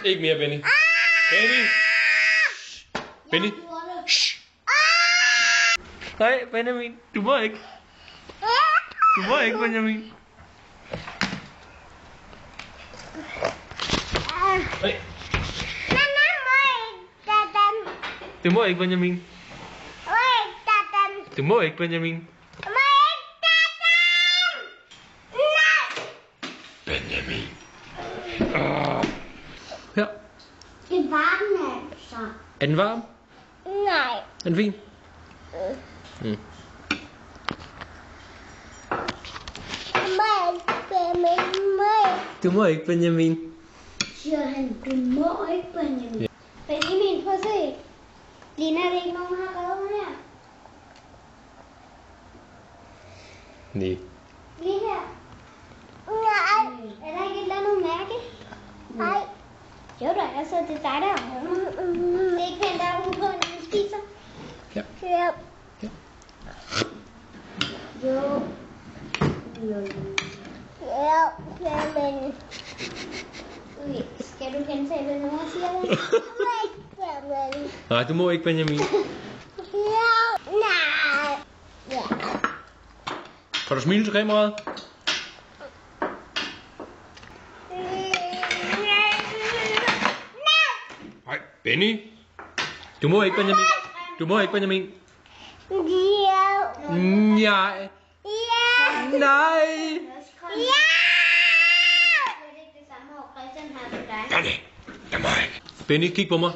Ikke mere, Benny. Benny! Benny! Nej, Benjamin. Du må ikke. Du må ikke, Benjamin. Nej. Du må ikke, Benjamin. Du må ikke, Benjamin. Benjamin. Her. Det er varm, altså. Er den varm? Nej. Er den fin? Mm. Du må ikke, Benjamin. Siger han, du må ikke, Benjamin. Ja. Benjamin, prøv at se. Ligner det ikke nogen har revet her? Nej. Lige her. Nej. Er der ikke et eller andet mærke? Nej. Jo da, altså det er dig der. Det er ikke den der ude på, når du spiser. Ja. Ja. Ja. Jo. Ja, men... Okay, skal du gentage, hvad nogen siger det? Nej, du må ikke, Benjamin. Nej. Ja. Kan du smile til kameraet? Nej, Benny. Du må ikke, Benjamin. Du må ikke, Benjamin. Ja. Nej. Ja. Nej. Ja. Det er ikke det samme år, Christian har til dig. Benny, jeg må ikke. Benny, kig på mig.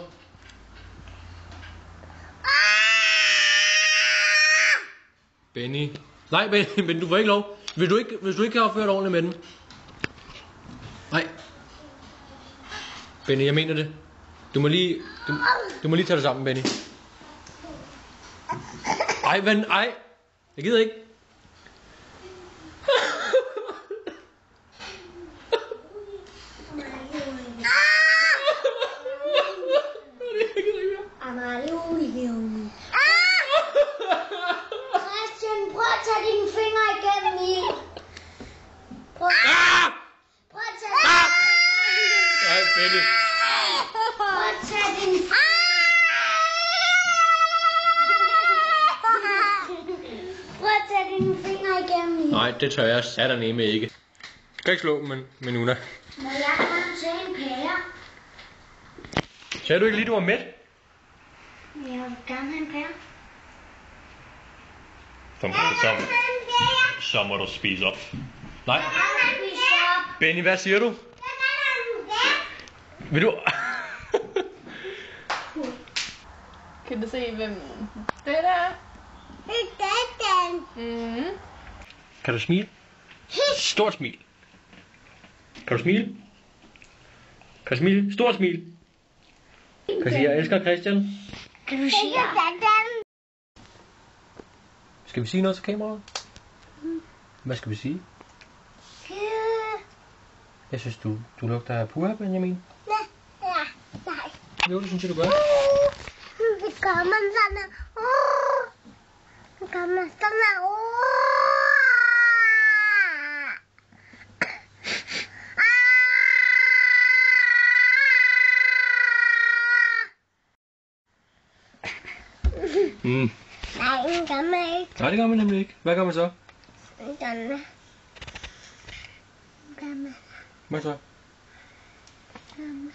Benny. Nej, Benny, men du får ikke lov. Hvis du ikke har opført ordentligt med den. Nej. Benny, jeg mener det. Du må lige tage det sammen, Benny. Ej, men ej. Jeg gider ikke. Christian, prøv at tage dine fingre igennem i. Prøv at tage Nej, Benny. Prøv at tage dine Prøv at tage dine fingre igennem i. Nej, det tør jeg sataneme ikke. Jeg kan ikke slå men Una. Må jeg gerne tage en pære? Sagde du ikke lige, du var mæt? Jeg vil gerne have en pære. Så må du spise op. Nej. Jeg vil spise op. Benny, hvad siger du? Vil du... Kan du se, hvem det er? Det er den. Mhm. Kan du smile? Stort smil. Kan du smile? Kan du smile? Stort smil. Kan du sige, jeg elsker Christian? Kan du sige den? Skal vi sige noget til kameraet? Hvad skal vi sige? Jeg synes, du lugter af puha, Benjamin. Nej. Jo, det synes jeg, du gør. Det gør man sådan. Det gør man sådan. Nej, det gør man ikke. Nej, det gør man nemlig ikke. Hvad gør man så? Det gør man. Hvad så? Det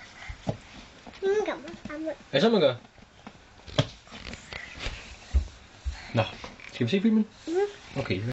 Hvad så man gør? Nå, skal vi se filmen? Okay.